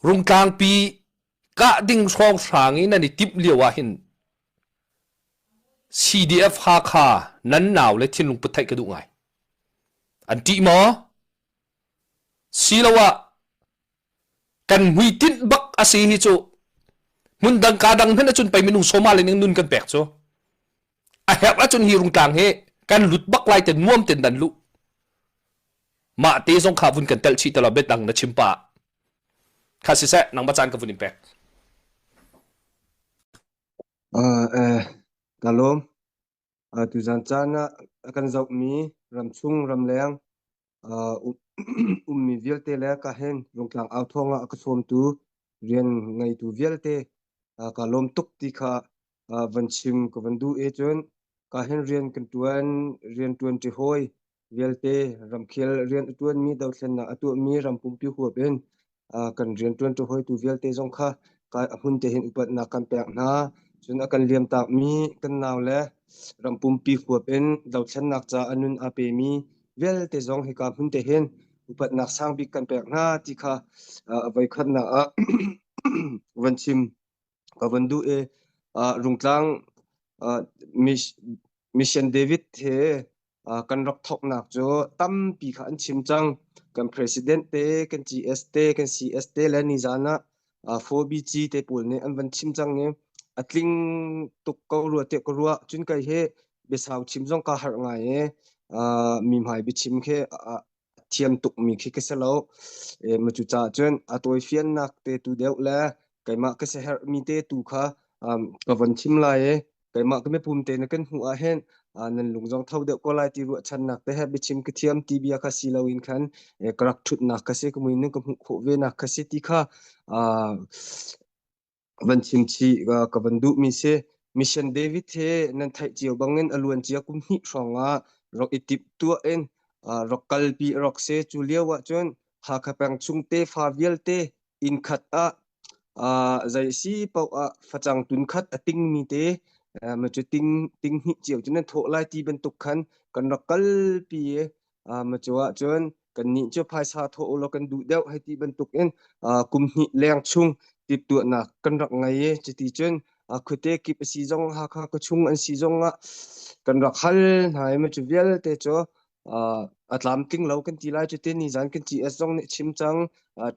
รุงกลางปีกะดิ่งช่องสางนี้นั่นติบเลียวหิน CDF ฮาคานั้นหนาวและทิ้งลงปุถัยกระดูกไงอันที่หมอสิลาวะกันหุยตินบักอาศัยฮิโจมุนดังกาดังเห็นจนไปเมนูโซมาเลยนึงนุนกันแปลกโจอาเหตุจนฮีรุงกลางเฮกันหลุดบักไล่แต่น่วมเต็นดันลุมาเตะสงขาวุนกันเตลชีตลอดเบ็ดดังนะชิมปะข้าสิเสนังบัจจันกับวุนอิมแปกกะลมตุจันจานะกันจอกมีรำชุงรำแรงมีเวลเตแล้วก็เห็นลงกลางเอาทองก็สมตูเรียนไงตูเวลเตกะลมตุกติค่ะวันชิมก็วันดูจนก็เห็นเรียนกันตวนเรียนตวนที่ห้อยเวลเตรำเคียลเรียนตวนมีดาวเส้นนะตัวมีรำปุ่มพิหัวเป็นกันเรียนตวนที่ห้อยตูเวลเตจงค่ะก็หุ่นเตเห็นอุปนักกันแปลกนะจนอากันเลียมตากมีกันนาวและรำปุ่มปีหัวเป็นดาวเส้นนักจะอนุนอาเปมีเวลเตจงให้กับหุ่นเตเห็นอุปนักสร้างบิกันแปลกหน้าที่ค่ะไว้ขันนะวันชิมกับวันดูรุงกลางมิชชันเดวิดเฮกันรักทอกนักจ่อตั้มปีขันชิมจังกันประธานเตกัน GS เตกัน CS เตและนิจานะ 4BG เตปูลเนี่ยอันวันชิมจังเนี่ยอัตลิงตุกกรัวเตกรัวจุนไกเฮเบสาวชิมจังก็หาง่ายมีหมายบิชิมแค่เทียมตุกมีคิกเสลามาจุจ่าจนตัวเฟียนนักเตตูเดียวและไก่มาก็เสหมีเตตูค่ะกับวันชิมลายไก่มาก็ไม่ภูมิเตนกันหัวเห็นนั่นลุงจงเท่าเดียวก็ลายที่รัวชันนักแต่ให้บิชิมก็เทียมทีบีอาคาสิลาวินคันกรักทุดนักก็เสก็มือนึงก็หัวเวนักก็เสติค่ะวันชิมชีกับวันดูมีเสมิชชันเดวิดเฮนั่นไทยเจียวบางเงินอลวนเจียกุมหิสองรอกอิติบตัวรอกกัลปีรอกเซจูเลียวจนหากแปงชุงเตฟาเวลเตอินขัดใจสีเปาฝจังตุนขัดติงมีเตมันจะติงหิเจียวจนนั้นโถไลตีบรรทุกขันกันรอกกัลปีมันจะว่าจนกันนี่จะพายสาโถโลกันดูเดียวให้ตีบรรทุกกุมหิแรงชุงติดตัวหนักกันรักไงจะตีจนคือเตกิปซีจงหากก็ชุงอันซีจงกันรักฮัลหายมันจะเวลเตจ่ออัตลามติงเรากันทีไลจุดเตนี่จันกัน GS จงเนี่ยชิมจัง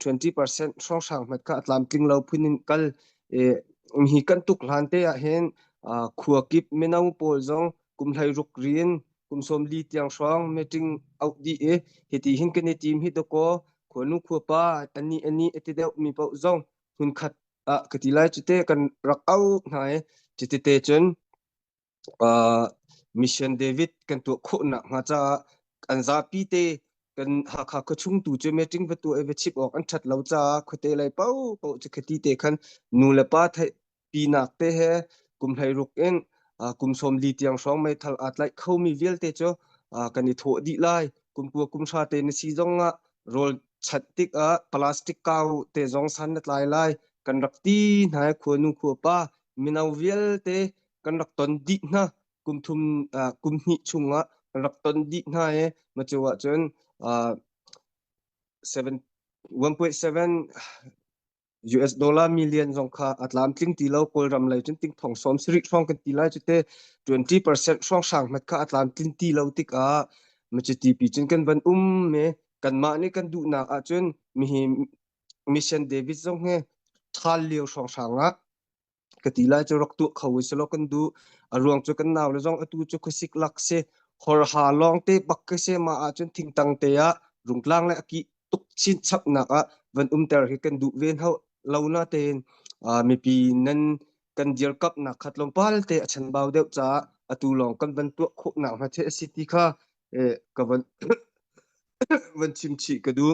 20% ช่องช่างมันก็อัตลามติงเราพื้นกัลมีกันตุกหลานเตะเห็นขัวกิบเมนาโปลจงกุมไทยรุกเรียนกุมสมลีเตียงช่องเมติงเอาดีเฮติหินกันในทีมฮิตโกขัวนุขัวป้าอันนี้เอติเดวมีเปาจงหุ่นขัดกันทีไลจุดเตกันรักเอาไหนจุดเตจนมิชชันเดวิดกันตัวโคหนักมาจากอันซาปีเตกันหากก็ชุ่งตู่จะเมติงประตูเอเวชิปออกอันชัดเราจะคุเตเลยเป้าจะคดีเตคันนูเลป้าไทยปีนักเตะกุมไทยรุกกุมสมลีเตียงช่องไม่ทัลอัดไลเขามีเวลเตจ่อกันนี่โถดีไลกุมปัวกุมชาเตนซีจงโรลชัดติกพลาสติกเก่าเตจงสันนัดไลกันรักตีนายขัวนูขัวป้ามินาเวลเตกันรักตนดินะกุมทุมกุมหิชุงรักตนดินะมาจวะจน1.7 dollar million จงค่าอัตลามติงตีเราโกลรำเลยจนติงทองสมสริช่องกันตีไลจุดเต 20% ช่องช่างมันค่าอัตลามติงตีเราติกมันจะตีปีจนกันวันเมกันมานี่กันดูนักจนมีมิชชันเดวิดจงเฮทัลเลียวช่องช่างกติไลจะรักตัวเขาวิสโลกันดูรวงจุกันนาวแล้วจงตัวจุกสิกลักเซหอหาลองเตบักเซมาจนทิ้งตังเตะรุงกลางและกีตุกชินชับนักวันเตอร์กันดูเวนเขาเราหน้าเตนมีปีนั้นกันเดียร์กับนักขัดลมพาลเตะฉันบ่าวเดียวจ้าตูลองกันวันตัวโคหนักมาเทสิติค่ะกับวันชิมชีก็ดู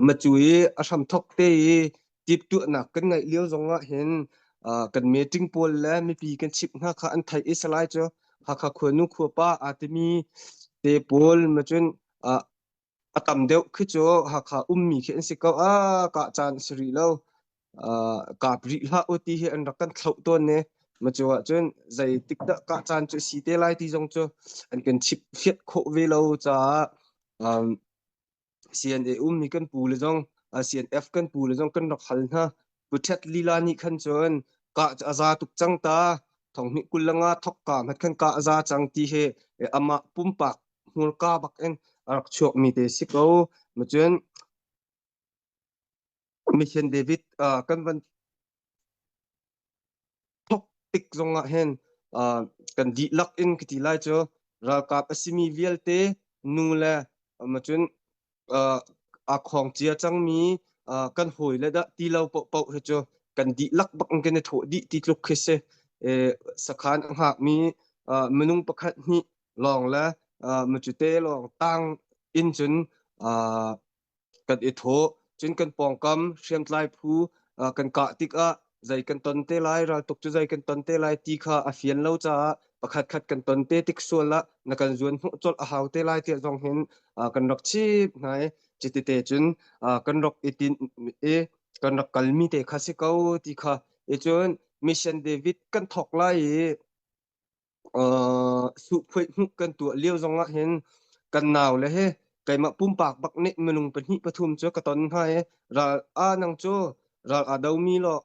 มาจุยอาชัมทอกเตะจิบตัวหนักกันไงเลี้ยวจงเห็นกันเมติงโพลและมีปีกันชิบห้าค่ะอันไทยอิสราเอลจ้ะหากขวนุขัวป้าอาจจะมีเตะโพลมาจนตำเดียวคือจ้ะหากมีเขียนสิเก้ากะจานสรีแล้วกาบริลาอุติเห็นรักกันเท่าตัวเนี่ยมาจ้ะจนใจติดกะจานจะสีเตลัยที่จงจ้ะอันกันชิบเฟียดโคเวลจ้ะCNA มีกันปูเลยจง CNF กันปูเลยจงกันรักหันฮะบุตรลีลานี่ขันจนกะอาซาตุกจังตาทองนิกุลงาทอกกามันขันกะอาซาจังตีเฮอามาปุ่มปากหูกาบักเอ็นรักชวกมีเตสิกเอามาจนมิเชนเดวิดกันวันทอกติกจงเห็นกันดีลักอินกติไลจ้ะรักกับสิมีเวลเตนูแลมาจนอาของเจียจังมีกันหอยและดะตีเราเป่าเฮจ้ะกันดีลักบักกันในโถดีติลุกเคเซสักขันหากมีมนุงประคัดนี้ลองและมาจุเตลองตั้งอินจนกันอิโถจนกันปองกำเชียมไลผู้กันกะติกใจกันตนเตไลเราตกจุใจกันตนเตไลตีขาอาเฟียนเราจะประคัดขัดกันตนเตติกส่วนละนักการจวนหุจดอาหาวเตไลเตียจงเห็นกันรักชีพไหนจิตเตจนกันรักอิตินกันรักกัลมีเตคาสิเกาตีขาจนมิชชันเดวิดกันถกไลสุพยหุกันตัวเลี้ยวจงเห็นกันหนาวเลยเฮไก่มาปุ่มปากบักเน็ตมนุงเป็นหิปทุมเจ้ากระตนให้เรานังโจเราดาวมีหรอ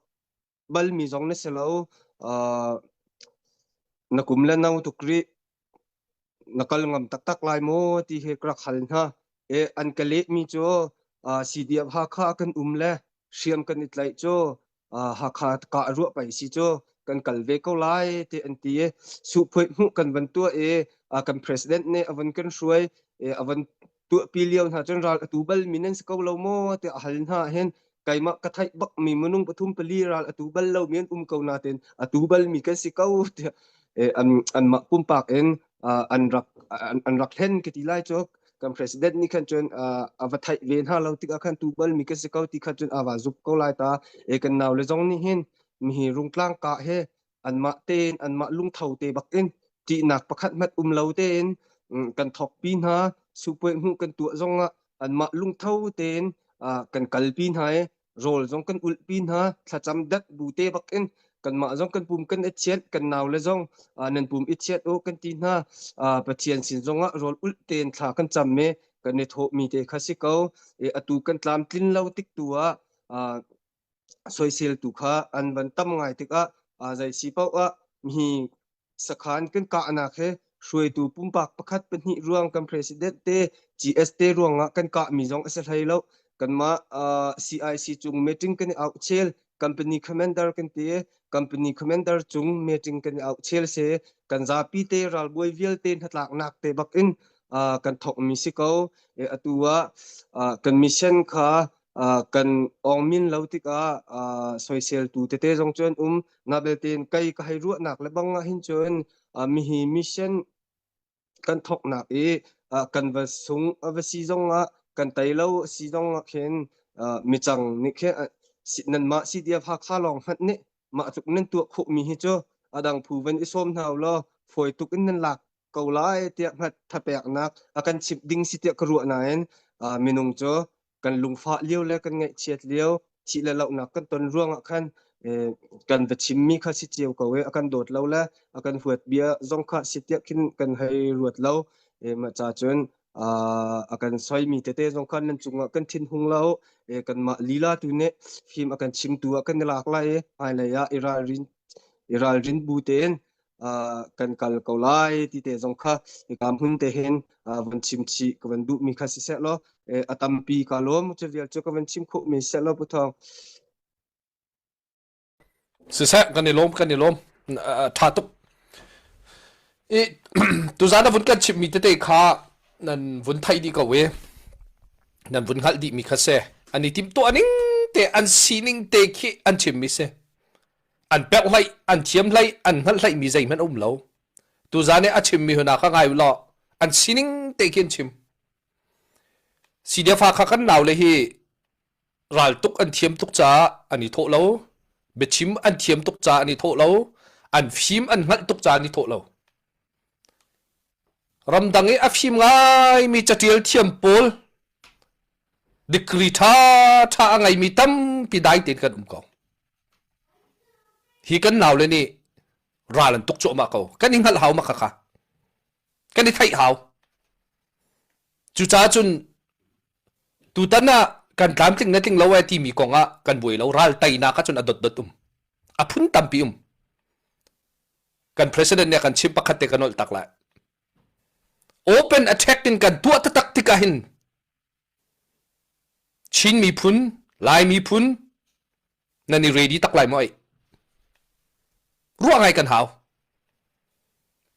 บัลมีจงเนสเลานักกุมเล่นเอาตุกรีนักกลงมตักลายโมที่เฮกรักหันฮะอันกะเลมีโจสีเดียบหาข้ากันเล่เชียมกันอิดไหลโจหาข้ากะรัวไปสิโจกันกัลเวกไลเตอันตีสุพยหุกันวันตัวกัน president เนี่ยวันกันช่วยวันตัวปีเลียวหาจนรัลตูบัลมินันสกาวโลโมเตหันฮะเห็นไก่มากระไทบักมีมนุงปทุมปลีรัลตูบัลเราเมียนกาวนาเตนตูบัลมีกันสิกาวเตอันมาปุ่มปากอันรักเห็นกติไลจอกกัน president นี่ขันจนวัไทเวนฮาเราติกขันตูบัลมีกันสิกาวติขันจนวาจุบกาวไลตากันนาวเลจงนี่เห็นมีรุงกลางกะเฮอันมาเตนอันมาลุงเท่าเตบักเอ็นจีนักประคัดมัดเหลาเตนกันทอกปีนหาสุเปหูกันตัวจงอันมาลุงเท่าเตนกันกัลปีนหายโรลจงกันอุลปีนหาถ้าจำดัดบูเตบักเอ็นกันมาจงกันปุ่มกันเอเชียกันนาวเลยจงนั่นปุ่มเอเชียโอกันตีนหาปะเทียนสินจงโรลอุลเตนถ้ากันจำเมกันในโถมีเตคาสิเกาอตูกันตามกลิ่นเหลาติกตัวสวยเซลตุค่ะอันบันตั้มไงติกใจสิเป้ามีสักขันกันกะนักเฮช่วยตูปุ่มปากประคัดเป็นหิรวงกัน president เต GS เตรวงกันกะมีจงเอสไลแล้วกันมาCIC จุง meeting กันเอาเชล company commander กันเต company commander จุง meeting กันเอาเชลเซกันซาปีเตรัลบวยเวลเตนหัดหลักนักเตบักอินกันถกมีสิเกาอตัวกันมิชชั่นค่ะกันองมินเลาติกโซเชียลตูเตจงจนนาเบลเตนไกก็ให้รู้หนักและบังหินจนมีมิชชั่นกันทกหนักกันวสุงวสีจงกันไตเลาสีจงเข็นมิจังนี่แค่นันมาสีเดียพักข้าลองหัดนี่มาจุกนั่นตัวขุมีหิจดังผู้เป็นอิสมเท่าล้อฝอยตุกนั่นหลักเกาไล่เตียหัดทับแปกนักกันชิบดิ้งสิเตียกรัวนั่นมินงโจกันลุงฟ้าเลี้ยวแล้วกันไงเฉียดเลี้ยวชีแล้วเราหนักกันตนร่วงคันกันจะชิมมีข้าสิเจียวก็เวกันโดดเราแล้วกันฝวดเบียจงข้าสิเตียขึ้นกันให้รวดเรามาจ่าจนกันซอยมีเตจงคันนั่นจุงกันทิ้นหงเรากันมาลีลาตัวเนี่ยฟิล์มกันชิมตัวกันหลากหลายอะไรอิราลินบูเตนกันกัลเกาไลที่เตจงข้ากำหุ่นเตเห็นวันชิมชีกับวันดูมีข้าสิเสร็จแล้วตัมปีกาลมจะเวียนจกับวันชิมคุมีเสร็จแล้วพุทธองสิเสกันในลมท่าตุตุจานวันกันชิมมีเตข้านั่นวันไทยดีกว่าเวนั่นวันฮัลดีมีข้าเสอันนี้ทีมตัวนิ่งเตอันซีนิ่งเตคิอันชิมมีเสอันแปลกไรอันเทียมไรอันฮัลไรมีใจมันเหลาตุจานเนี่ยอันชิมมีหัวหน้าข้างไงวะล่ะอันซีนิ่งเตคิอันชิมสีเดียฟ้าข้ากันหนาวเลยฮีรัลตุกอันเทียมตุกจ้าอันนี้โถเราเบชิมอันเทียมตุกจ้าอันนี้โถเราอันฟิมอันหัดตุกจ้าอันนี้โถเรารำดังไอ้อัฟิมไงมีจัดเทียลเทียมปูลดิกรีท่าไงมีตั้มปีได้เต็นกันกองฮีกันหนาวเลยนี่รัลตุกโจมาเขากันยิงหัดหาวมาค่ะกันได้ไทยหาวจู่จ้าจุนตูตันน่ะ กันตามจริงนะจริงเราไอ้ที่มีกองอ่ะกันบุยเรารัลไตนาก็จนอดดอพุ่นตัมปีกัน president เนี่ยกันชิมปักขัดเตกันนอลตักละ open attack din kan tua tatak tikahin chin mi phun lai mi phun nani ready tak lai moi ruang ai kan hau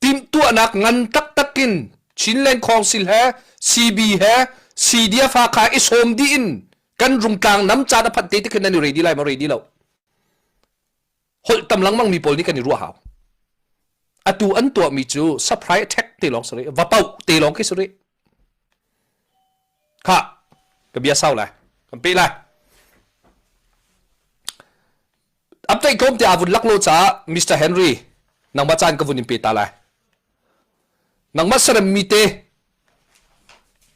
tim tua nak ngan tak takin chin len council ha cb ha cdf ha kha isom di in kan rung kang nam cha da phat te ti kan nani ready lai ma ready lo hol tam lang mang mi pol ni kan ni ru hau atu an tua mi chu surprise attack te long sore va pau te long ke sore kha ka bia sau lai kan pe lai update kom te avun laklo cha Mr Henry nang machan ka vunin pe ta lai nang masaram mi te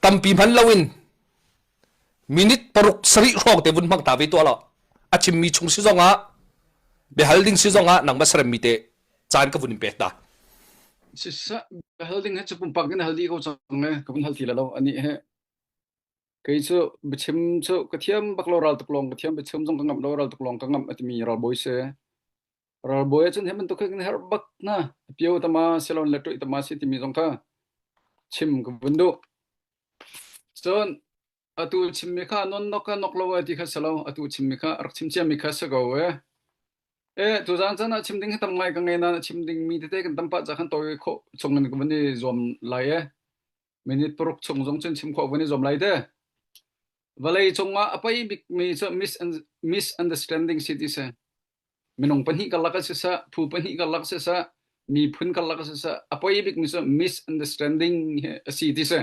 tampi man lawin minute paruk sari rok te vun mang ta ve to lo achim mi chung si zonga be halding si zonga nang masaram mi te chan ka vunin pe ta sisa halding ha chupum pagin haldi ko changne kabun halti la lo ani he kai chu bichim chu kathiam bakloral tuklong kathiam bichim jong kangam loral tuklong kangam atmi ral boy se ral boy chen hemen to keng her bak na pio tama selon leto itama si timi jong ka chim kabundu son atu chimmi kha non noka noklowa ti kha salo atu chimmi kha ar chimchia mi kha sagawe tu zan chana chimding tam ngai ka ngai na chimding mi te kan tampa cha khan toy kho chongan ko bani zom lai minute prok chong jong chen chim kho bani zom lai de valai chonga apai big mi so misunderstanding city se minong panhi ka laka se sa phu panhi ka lak se sa mi phun ka lak se sa apai big mi so misunderstanding city se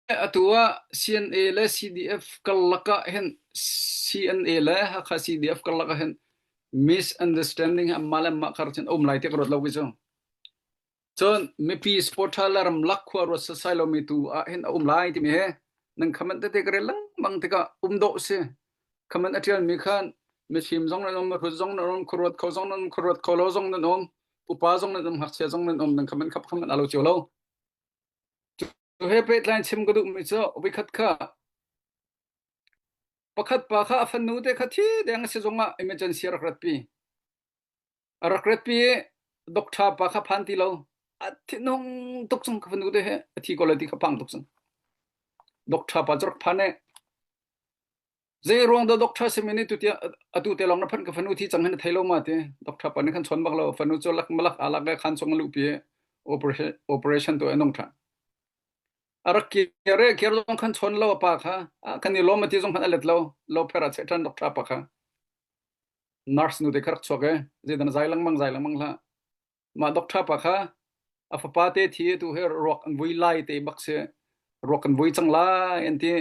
atua CNA le CDF kalaka hen CNA le ha CDF kalaka hen misunderstanding malam makarchen lai te krot lawi so chon me pi sportalam lakwa ro sailo mi tu hen lai ti me he nang khaman te kre lang mang te ka do se khaman atial mi khan me chim jong na nom ru jong na nom krot kho jong na krot kho lo jong na nom upa jong na nom hak che jong na nom nang khaman khap khaman alo cholo to he petline chim gadu mi cho wikhat kha pakhat pa kha afanu te khathi deng se zonga emergency rakrat pi doctor pa kha phanti lo athinong toksung khanu de he athi quality kha pang toksung doctor pa jor phane je rong da doctor se minute tu atu te long na phan ka phanu thi changhan thailo ma te doctor pa ne khan chon baklo phanu cholak malak alak khan chong lu pi operation to enong tha arak kere kerong khan chon lo pa kha kani lo mati jong khan alet lo phera chetan doctor pa kha nurse nu de khar choge je dan zailang mang la ma doctor pa kha afa pa te thi tu her rock an vui lai te bakse rock an vui chang la enti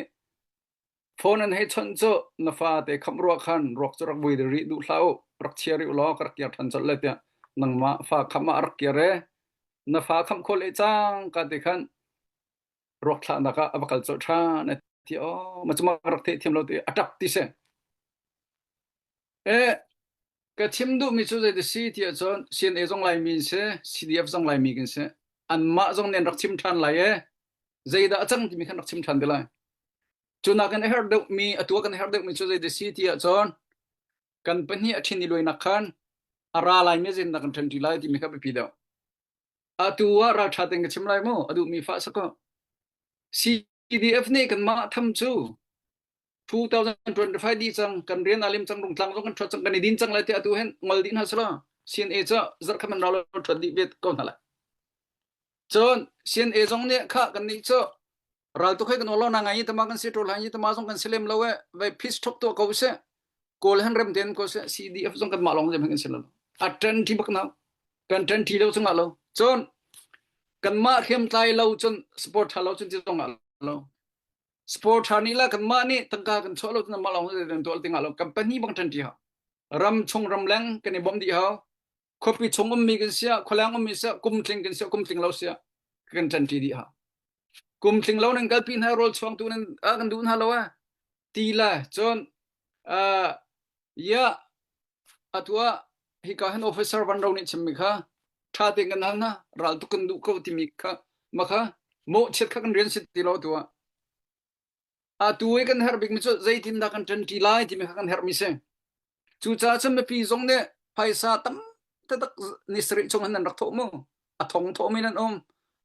phone an he chon cho na fa te kham ro khan rock chorak vui de ri du hlau rak chiari lo kar kya than chol le te nang ma fa khama ar kere na fa kham khol e chang ka te khan rock thla na ka abakal cho tha na ti ma chuma rak the thiam lo te atap ti se ka chimdu mi chu de si ti chon sin e jong lai min se CDF jong lai mi gin se an ma jong nen rak chim than lai zeida achang ti mi khan rak chim than de lai chuna kan her de mi atua kan her de mi chu de si ti chon kan pani achin ni loina khan ara lai me jin na kan than ti lai ti mi kha pi da atua ra tha teng chim lai mo adu mi fa sa ko CDF ni kan ma tham chu 2025 di chang kan rian alim chang rung tlang jong kan thot chang kan din chang lai te atu hen ngol din hasla CNA cha zar khaman ralo thot di bet ko nala chon CNA jong ne kha kan ni cho ral to khai kan olo na ngai tama kan sitol hai tama jong kan selem lawe vai fish thok to ko se kol han rem den ko se CDF jong kan malong je kan selalo atten ti bak na kan ten ti lo chung alo chon kan ma khem tai lo chon sport halo chon ti jong alo sport hanila kan ma ni tangka kan cholo na malong den tol ting alo company bang tan ti ha ram chung ram lang kan bom di ha khopi chung mi kan sia kholang mi sia kum tling kan sia kum tling lo sia kan tan ti di ha kum tling lo nang kalpin ha rol chong tu nan kan dun ha lo ti la chon ya atwa hi ka han officer ban ro ni chimmi kha tha te kan na ral tu kan du ko ti mi kha ma kha mo chet kha kan rian sit ti lo tu tuwe kan her big mi chu zaitin da kan chen ti lai ti mi kan her mi se chu cha cham me pi zong ne paisa tam ta tak ni sri chong han rak tho mo athong tho mi nan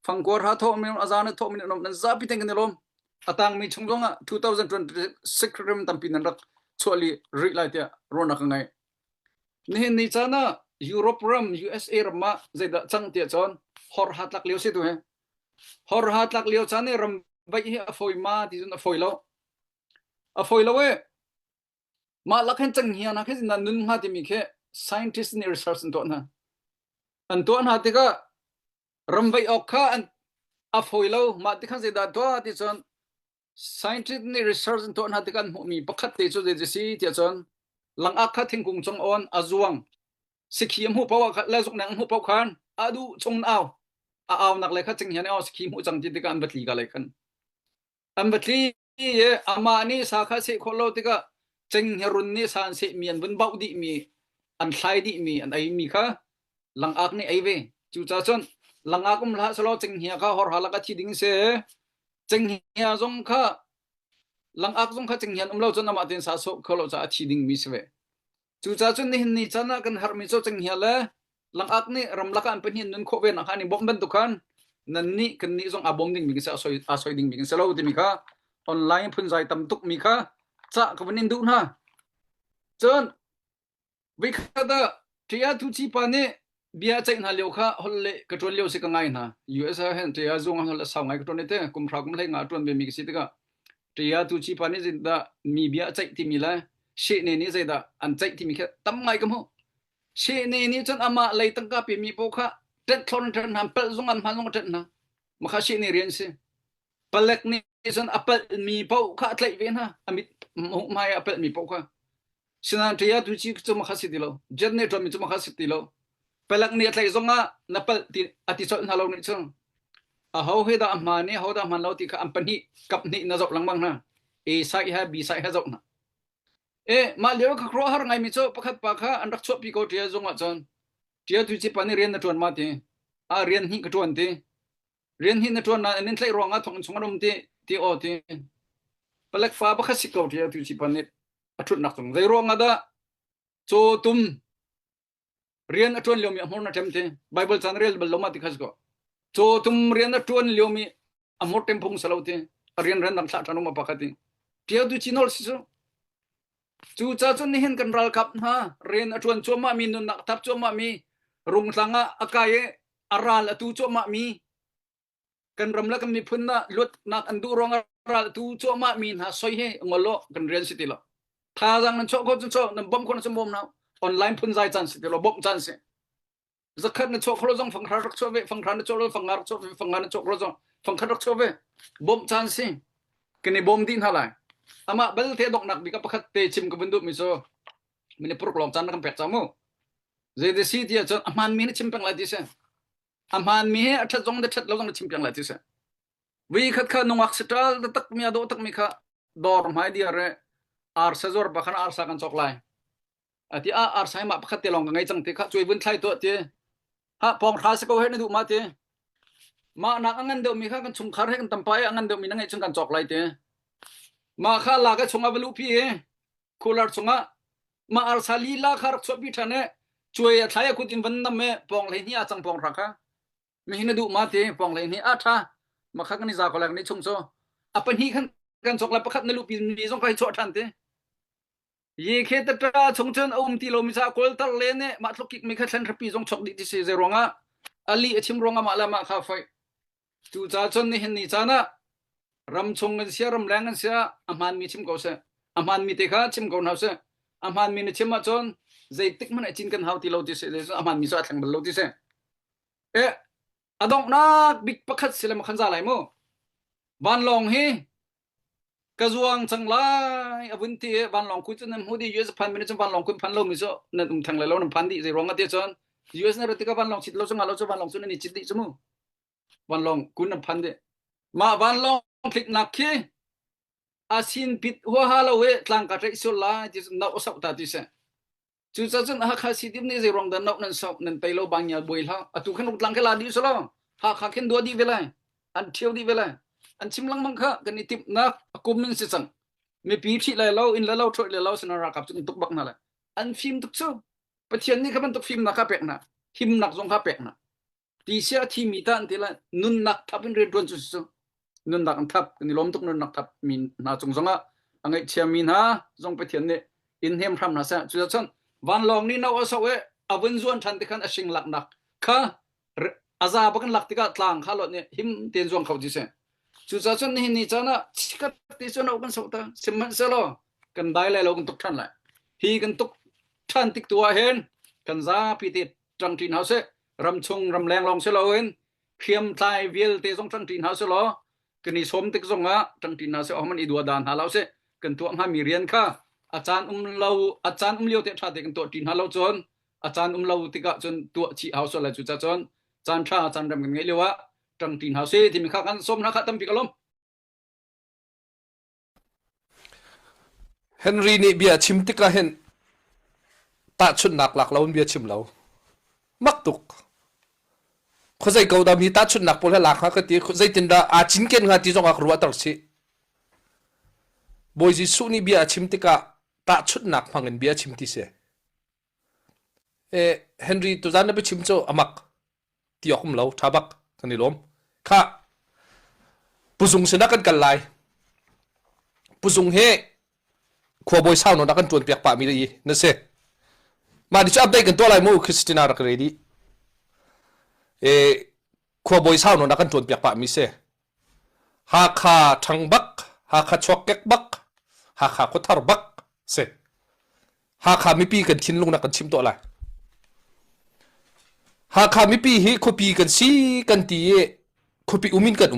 phang kor ha tho mi azan tho mi nan nan za pi teng ne lom atang mi chung zonga 2026 rim tam pi nan rak choli ri lai tia rona ka ngai ni chana Europe ram USA ram ma zaida chang tia chon hor hat lak leo se tu he hor hat lak leo chane ram bai hi a foi ma ti zun a foi lo we ma lak hen chang hian a khe na nun ha ti mi khe scientist ni research to na an to na ti ka ram bai ok kha an a foi lo ma ti khan zaida to ti chon scientist ni research to na ti kan mi pakhat te chu je si ti chon lang a kha thingkung chong on azuang sikhiam hu pawa la zuk nang hu paw khan adu chong aw aw nak le kha ching hian aw sikhi mu chang ti ti kan batli ga le khan am batli ye amani sa kha se kholo ti ka ching herun ni san se mian bun bau di mi an thlai di mi an ai mi kha lang ak ni ai ve chu cha chon lang akum la salo ching hia kha hor hala ka thi ding se ching hia zong kha lang ak zong kha ching hian lo chon ama tin sa so kholo cha thi ding mi se chu cha chun ni chana kan har mi cho ching hia la lang ak ni ram la kan pen hin nun kho ve na khani bom ban tu khan nan ni kan ni zong abom ding mi sa soi ding mi sa lo ti mi kha online phun zai tam tuk mi kha cha ka banin du na chon we kha da tia tu chi pa ne bia chai na leo kha holle ka ton leo se ka ngai na US hen tia zong hol sa ngai ka ton ne te kum phra kum le nga ton be mi ki si te ka tia tu chi pa ne jin da mi bia chai ti mi la she ne ni zai da an chai ti mi kha tam ngai kam ho she ne ni chon ama lei tang ka pe mi po kha tet thon thon ham pel zong an han zong tet na ma kha she ne rian se palek ni chon apel mi po kha tlai ve na amit mai apel mi po kha sinan tia tu chi chu ma kha si ti lo jet ne to mi chu ma kha si ti lo palak ni tlai zonga na pal ti ati chon na lo ni chung a ho he da ma ne ho da man lo ti kha am pani kap ni na zok lang bang na a sai ha b sai ha zok na ma leo ka kro har ngai mi cho pakhat pa kha an rak chop pi ko tia zonga chon tia tu chi pani rian na ton ma ti a rian hi ka ton ti rian hi na ton na nen thlai ronga thong chung rom ti o ti palak fa ba kha si ko tia tu chi pani athut nak chung zai ronga da cho tum rian atun leo mi amor na temte bible chan rel bal loma ti khas ko cho tum rian atun leo mi amor tempong salote rian ran dang sa thanu ma pakati tia du chinol si chu cha chun ni hen kan ral kap na rian atun choma mi nun nak tap choma mi rung tlanga akaye aral atu choma mi kan ramla kan mi phunna lut nak andu rong aral tu choma mi na soi he ngolo kan rian si ti lo tha jang nan cho ko cho nan bom ko na chom bom na online phun zai chan se lo bom chan se zakhat na chok khlo jong phang khar rak chobe phang khar na chok lo phang ngar chok phang ngar na chok lo jong phang khar rak chobe bom chan se kene bom din halai ama bal the dok nak bi ka pakhat te chim ka bundu mi so mine prok lom chan kan pek chamu je de si dia chon aman mi na chim pang la di se aman mi he atha jong de that lo jong chim pang la di se wi khat kha nongak stal tak mi ado tak mi kha dor mai dia re ar sezor bakhan ar sa kan chok lai ati ar sai ma pakhat te long ngai chang te kha choi bun thlai to te ha pong kha se ko he na du ma te ma na angan de mi kha kan chung khar he kan tampai angan de mi na ngai chung kan chok lai te ma kha la ga chunga belu pi he kular chunga ma ar sali la khar chopi thane choi thlai ku tin ban nam me pong le ni a chang pong rakha mi hin du ma te pong le ni a tha ma kha kan ni za ko lak ni chung so apan hi kan chok la pakhat na lu pi ni jong kai cho than te ye khe ta tra chungchen ti lo mi sa kol tar le ne ma thlok ki mi kha thlan rapi jong chok di ti se ze ronga ali achim ronga ma la ma kha fai tu cha chon ni hin ni chana ram chung ngan sia ram lang ngan sia aman mi chim ko se aman mi te kha chim ko na se aman mi ne chim ma chon zai tik man chin kan hau ti lo ti se aman mi sa thlang bal lo ti se adong na big pakhat sila ma khan za lai mo ban long hi kazuang changlai abunti ban long ku chen hudi US phan min chen ban long ku phan lo mi so na thang lai lo na phan di je rong ate chon US na rati ka ban long chit lo chang lo cho ban long chun ni chit di chumu ban long ku na phan de ma ban long klik nak ki asin pit ho ha lo we tlang ka tre so la ji na osap ta ti se chu cha chen ha kha si dim ni je rong da nok nan so nan tai lo bang ya boi la atu khan tlang ka la di so lo ha kha khen do di velai an thieu di velai อันชิมลังมังคะกันนี่ติบนักกุมมินสิสังมีปีที่เลยเราอินแล้วเราช่วยเราสนารักกับจนตุกบักนั่นแหละอันฟิล์มตุกสู้ประเทศนี้เขามันตุกฟิล์มนักเป็กนะหิมนักสงคาเป็กนะที่เสียที่มีท่านที่ละนุนนักทับเป็นเรื่องสุดสู้นุนนักทับกันนี่ล้มตุกนุนนักทับมีนาจงสงะอังไงเชียมีนะจงประเทศนี้อินเฮมพรำนะเสียจุดนั้นวันลองนี้เราเอาสวยอเวนจวนทันที่กันชิงหลักนักค่ะอาซาบักันหลักที่กันทางข้าหลอดเนี่ยหิมเตียนจงเขาดิเสียจุดนั้นนี่จานะชิกัดที่จวนเอากันสุดท้ายสิมันเสลอกันได้เลยเรากันตุกทันเลยฮีกันตุกทันติกตัวเห็นกันซาพิติจังทินเฮาเสรำชงรำแรงลองเสลอเห็นเขียมทายเวลเตจงจังทินเฮาเสลอกันนี่สมติกจงอ่ะจังทินเฮาเสอมันอีดัวดานหาเราเสกันตัวหามีเรียนค่ะอาจารย์เราอาจารย์เลี้ยวเตะชาเตกันตัวทินหาเราจนอาจารย์เราติกะจนตัวชีเฮาเสลอจุดจนอาจารย์ชาอาจารย์รำกันไงเรียวะจังทินเฮาเสที่มีข้ากันสมนะข้าตั้มปีกลมเฮนรี่นี่เบียชิมติกะเห็นตาชุดหนักหลักเราเบียชิมเรามักตุกเขาใจเกาดามีตาชุดหนักพอแล้วหลักฮะก็ตีเขาใจตินดาอาจินเกนงาที่จงอักรัวตักสิบอยจิสุนี่เบียชิมติกะตาชุดหนักพังเงินเบียชิมติเสเฮนรี่ตัวจานนั้นไปชิมโจอามักที่ออกมเราทับักกันนี่ล้มค่ะผู้สูงชนะกันไล่ผู้สูงเฮขวบอยสาวน้องนักกันจวนเปียกป่ามีดีนั่นเสมาดิฉันอัปเดตกันตัวอะไรมู่คริสตินารักเรดีขวบอยสาวน้องนักกันจวนเปียกป่ามีเสหาขาทังบักหาขาชวกเก็กบักหาขาโคตรบักเสหาขาไม่ปีกันชินลงนักกันชิมตัวอะไรหาขาไม่ปีเฮขปีกันซีกันตีขปีอุมินกัน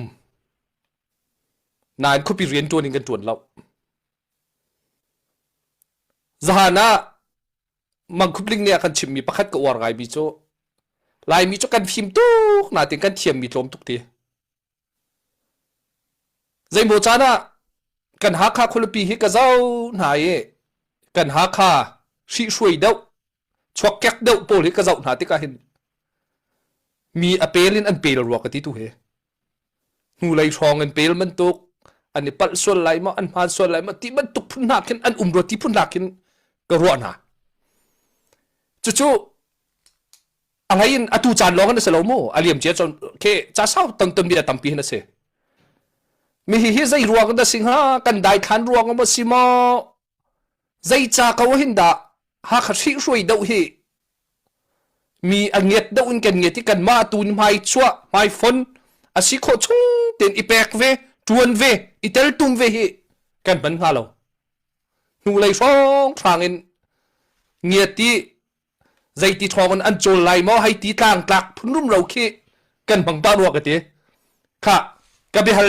นายขปีเรียนตัวนึงกันจวนเราZahana mangkupling niya kan chimmi pakat ka war ngai bicho lai mi cho kan phim tuk na tin kan thiam mi tlom tuk ti zai mo chana kan ha kha khulpi hi ka zau na ye kan ha kha shi shui dau chok kek dau pol hi ka zau na ti ka hin mi apelin an pel ro ka ti tu he hu lai thong an pel man tuk an ni pal sol lai ma an man sol lai ma ti man tuk phun na kin an ro ti phun na kinก็รอนะจู่ๆอะไรยินอตูจานร้องกันเสลโมอาเลียมเจ้าจนเคจ้าสาวตั้งเบียตั้มปีนั่นเสมีฮิใจรัวกันแต่สิงหากันได้ขันรัวกันมาสิมาใจจ้าเขาหินดาหากชิช่วยเดาฮีมีอันเงียดเดาอินกันเงียดที่กันมาตูนไม่ชัวไม่ฝนอาศิโคชงเต็นอีแปกเวจวนเวอีเตลตุมเวฮีกันบันฮาโลนูเลยฟ้องทางเงินเงียตีใจตีทองมันอันโจลไลมอให้ตีกลางกลักพุ่นรุ่มเราขี้กันบังบ้านวัวกันตีค่ะกับไปหัน